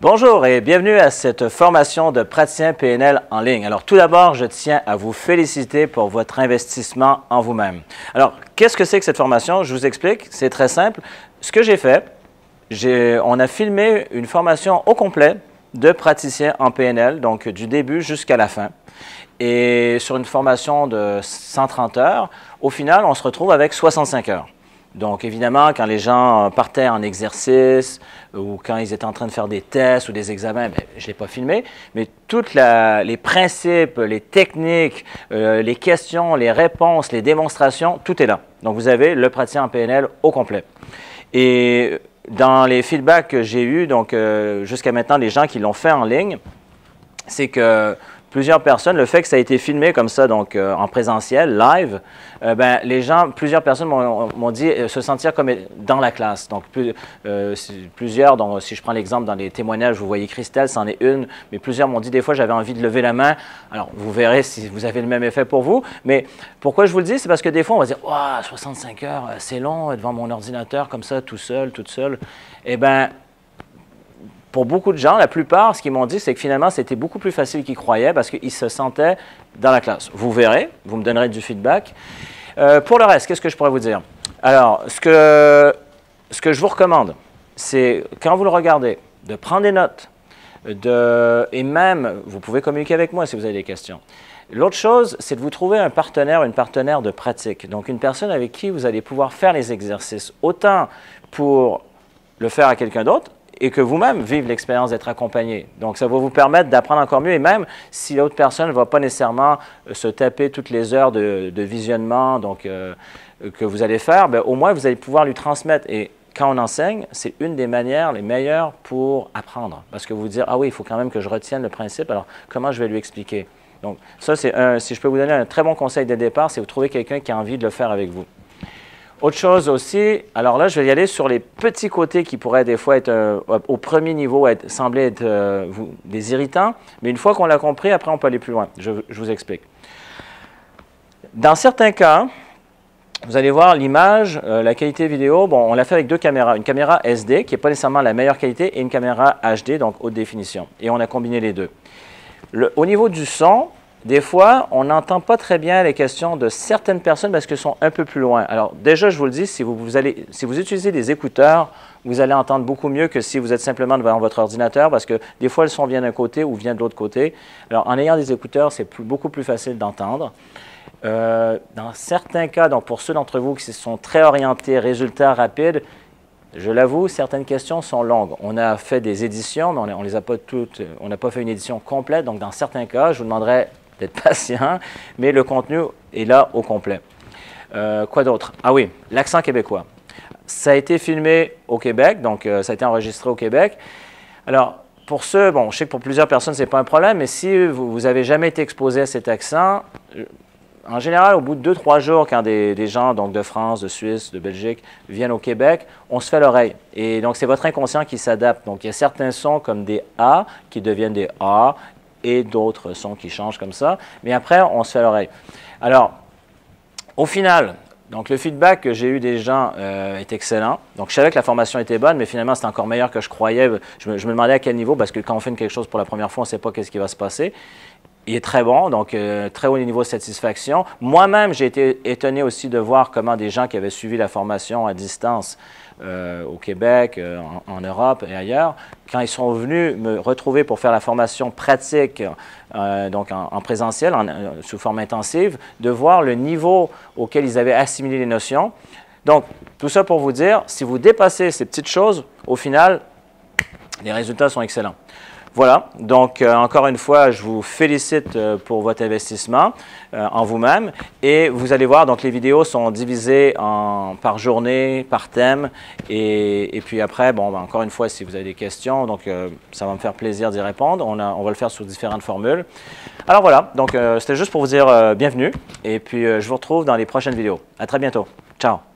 Bonjour et bienvenue à cette formation de praticien PNL en ligne. Alors tout d'abord, je tiens à vous féliciter pour votre investissement en vous-même. Alors, qu'est-ce que c'est que cette formation? Je vous explique, c'est très simple. Ce que j'ai fait, on a filmé une formation au complet de praticien en PNL, donc du début jusqu'à la fin. Et sur une formation de 130 heures, au final, on se retrouve avec 65 heures. Donc, évidemment, quand les gens partaient en exercice ou quand ils étaient en train de faire des tests ou des examens, bien, je ne l'ai pas filmé, mais tous les principes, les techniques, les questions, les réponses, les démonstrations, tout est là. Donc, vous avez le praticien en PNL au complet. Et dans les feedbacks que j'ai eus, donc jusqu'à maintenant, les gens qui l'ont fait en ligne, c'est que plusieurs personnes, le fait que ça a été filmé comme ça, donc en présentiel, live, plusieurs personnes m'ont dit se sentir comme dans la classe. Donc, plusieurs, donc, si je prends l'exemple dans les témoignages, vous voyez Christelle, c'en est une, mais plusieurs m'ont dit des fois, j'avais envie de lever la main. Alors, vous verrez si vous avez le même effet pour vous. Mais pourquoi je vous le dis, c'est parce que des fois, on va dire, oh, 65 heures, c'est long devant mon ordinateur comme ça, tout seul, toute seule. Eh bien, pour beaucoup de gens, la plupart, ce qu'ils m'ont dit, c'est que finalement, c'était beaucoup plus facile qu'ils croyaient parce qu'ils se sentaient dans la classe. Vous verrez, vous me donnerez du feedback. Pour le reste, qu'est-ce que je pourrais vous dire? Alors, ce que je vous recommande, c'est quand vous le regardez, de prendre des notes, et même, vous pouvez communiquer avec moi si vous avez des questions. L'autre chose, c'est de vous trouver un partenaire, une partenaire de pratique. Donc, une personne avec qui vous allez pouvoir faire les exercices, autant pour le faire à quelqu'un d'autre, et que vous-même vivez l'expérience d'être accompagné. Donc, ça va vous permettre d'apprendre encore mieux. Et même si l'autre personne ne va pas nécessairement se taper toutes les heures de visionnement que vous allez faire, bien, au moins, vous allez pouvoir lui transmettre. Et quand on enseigne, c'est une des manières les meilleures pour apprendre. Parce que vous vous dites, ah oui, il faut quand même que je retienne le principe. Alors, comment je vais lui expliquer? Donc, ça, c'est si je peux vous donner un très bon conseil de départ, c'est vous trouver quelqu'un qui a envie de le faire avec vous. Autre chose aussi, alors là, je vais y aller sur les petits côtés qui pourraient des fois être, au premier niveau, sembler être des irritants, mais une fois qu'on l'a compris, après, on peut aller plus loin. Je vous explique. Dans certains cas, vous allez voir l'image, la qualité vidéo, bon, on l'a fait avec deux caméras. Une caméra SD, qui n'est pas nécessairement la meilleure qualité, et une caméra HD, donc haute définition. Et on a combiné les deux. Au niveau du son, des fois, on n'entend pas très bien les questions de certaines personnes parce qu'elles sont un peu plus loin. Alors déjà, je vous le dis, si vous utilisez des écouteurs, vous allez entendre beaucoup mieux que si vous êtes simplement devant votre ordinateur parce que des fois, le son vient d'un côté ou vient de l'autre côté. Alors, en ayant des écouteurs, c'est beaucoup plus facile d'entendre. Dans certains cas, donc pour ceux d'entre vous qui sont très orientés résultats rapides, je l'avoue, certaines questions sont longues. On a fait des éditions, mais on les a pas toutes, on n'a pas fait une édition complète. Donc, dans certains cas, je vous demanderai d'être patient, mais le contenu est là au complet. Quoi d'autre? Ah oui, l'accent québécois. Ça a été filmé au Québec, donc ça a été enregistré au Québec. Alors, pour ceux, bon, je sais que pour plusieurs personnes, ce n'est pas un problème, mais si vous n'avez jamais été exposé à cet accent, en général, au bout de 2-3 jours, quand des gens donc de France, de Suisse, de Belgique viennent au Québec, on se fait l'oreille. Et donc, c'est votre inconscient qui s'adapte. Donc, il y a certains sons comme des A qui deviennent des A et d'autres sons qui changent comme ça. Mais après, on se fait l'oreille. Alors, au final, donc le feedback que j'ai eu des gens est excellent. Donc, je savais que la formation était bonne, mais finalement, c'est encore meilleur que je croyais. Je me demandais à quel niveau, parce que quand on fait quelque chose pour la première fois, on ne sait pas qu'est-ce qui va se passer. Il est très bon, donc très haut niveau de satisfaction. Moi-même, j'ai été étonné aussi de voir comment des gens qui avaient suivi la formation à distance au Québec, en Europe et ailleurs, quand ils sont venus me retrouver pour faire la formation pratique, donc en présentiel, sous forme intensive, de voir le niveau auquel ils avaient assimilé les notions. Donc, tout ça pour vous dire, si vous dépassez ces petites choses, au final, les résultats sont excellents. Voilà, donc encore une fois, je vous félicite pour votre investissement en vous-même et vous allez voir, donc les vidéos sont divisées par journée, par thème et puis après, bon, encore une fois, si vous avez des questions, donc ça va me faire plaisir d'y répondre, on va le faire sous différentes formules. Alors voilà, donc c'était juste pour vous dire bienvenue et puis je vous retrouve dans les prochaines vidéos. À très bientôt. Ciao!